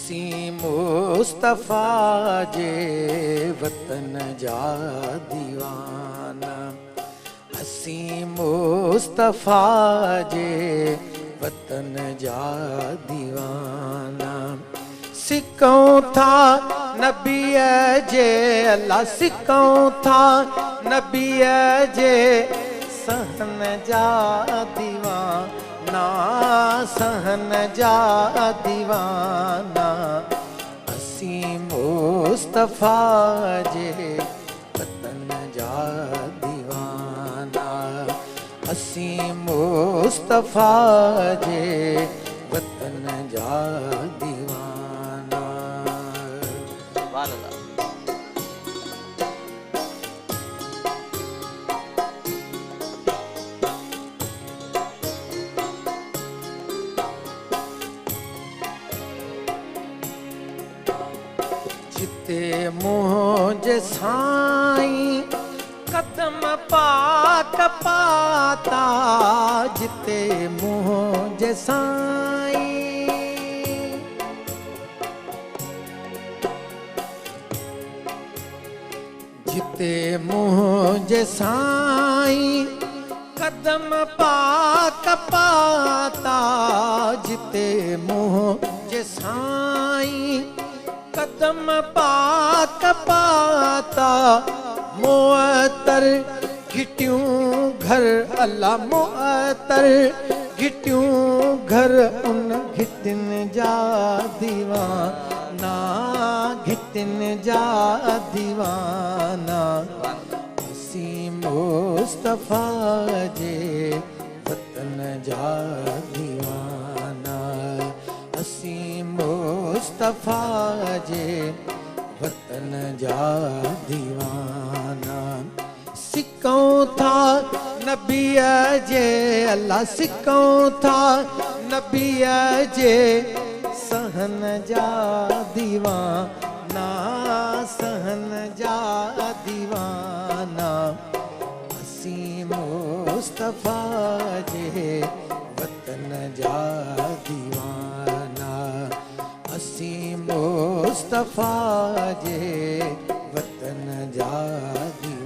असी मुस्तफा जे वतन जा दीवाना, असी मुस्तफा जे वतन जा दीवाना। सिकऊं था नबी जे अल्लाह, सिकऊं था नबी जे सहन जा दीवाना, सहन जा दीवाना। असी मुस्तफा जे वतन जा दीवाना, असी मुस्तफा जे वतन जा दीवाना। जिते मुझे साईं कदम पाक पाता, जिते मुझे साईं, जिते मुझे साईं कदम पाक पाता, जिते मुझे साईं कदम पाक पाता। मुअत्तर घिटियूं घर अल्लाह, मुअत्तर घिटियूं घर उन घिटिन जा दीवाना, घिटिन जा दीवाना। असी मुस्तफा जे वतन जा दीवाना, असी मुस्तफा जे वतन जा दीवाना। सिकऊं था नबी जे अल्लाह, सिकऊं था नबी जे सहन जा दीवाना, सहन जा दीवाना। असी मुस्तफा जे वतन जा दीवाना, असी मुस्तफा जे वतन जा दीवाना।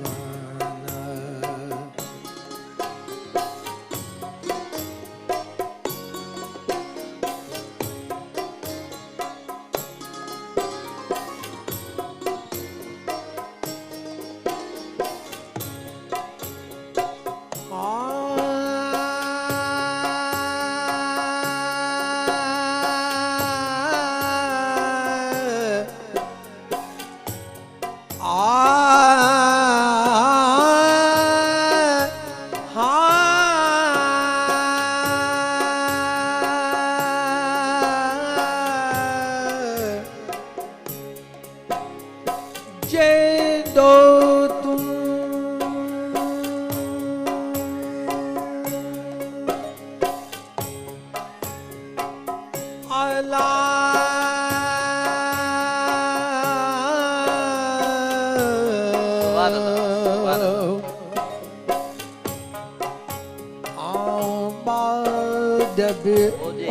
जब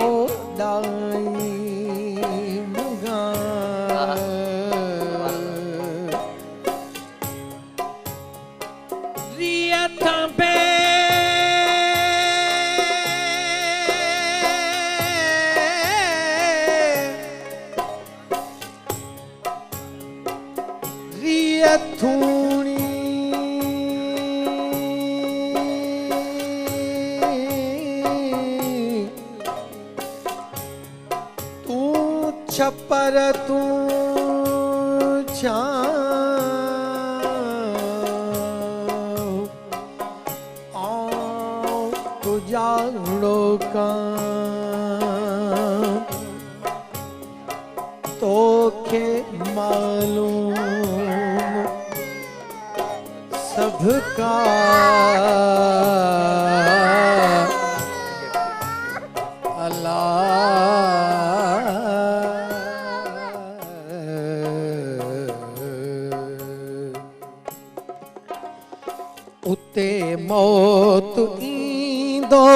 ओ दाई मुगा रिया थांबे रिया थूनी छपर तू तुझाड़ो का तो के मालूम सबका उते मौत ईंदो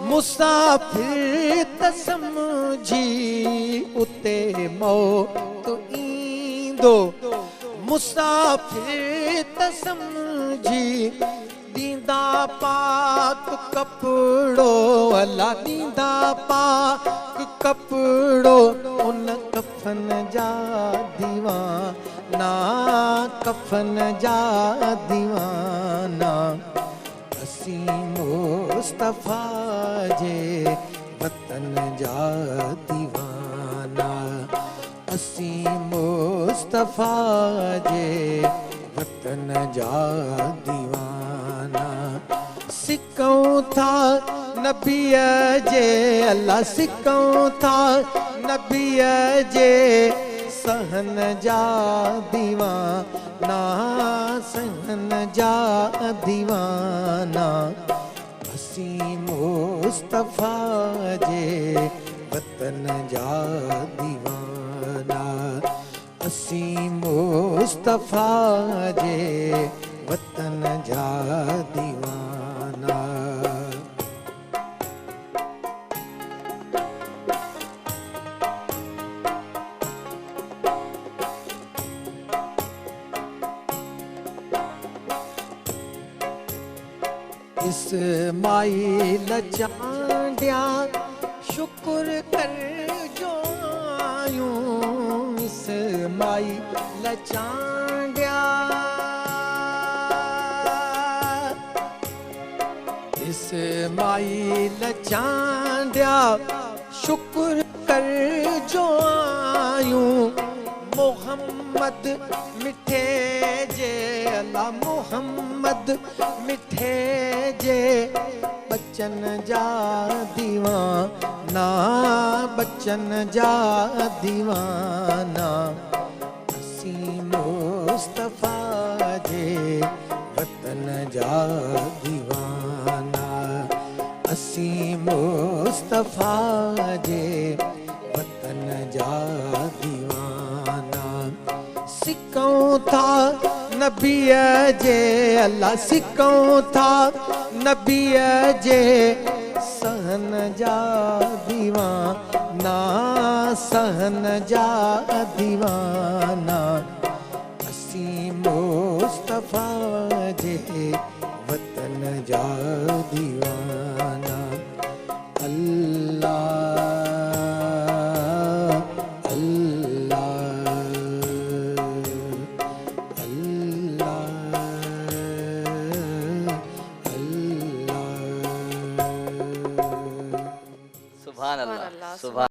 मुसाफिर त समझो समझी उते मौत ईंदो मुसाफिर त समझी दींदा पाक कपड़ो अला दींदा पाक कपड़ो उन कफन जा दीवाना कफन जा दीवाना असी मुस्तफा जे वतन जा दीवाना असी मुस्तफा जे वतन जा दीवाना सिकऊं था नबीअ जे अल्लाह सिकऊं था नबीअ जे सहन जा दीवाना सहन जा दीवाना असी मुस्तफा जे वतन जा दीवाना असी मुस्तफा जे वतन जा दीवाना इस्माइल चांडिया शुक्र कर जो आयूं इस्माइल चांडिया इस्माइल चांडिया शुक्र कर जो आयूं मोहम्मद मिठे जे अल्लाह मोहम्मद मिठे जे बच्चन जा दीवाना बच्चन जा दीवाना असी मुस्तफा जे वतन जा दीवाना असी मुस्तफा जे वतन जा दीवाना सिकऊं था नबीअ जे अल्लाह सिकऊं था नबीअ जे सहन जा दीवाना सहन जा दीवाना असी मुस्तफा जे वतन जा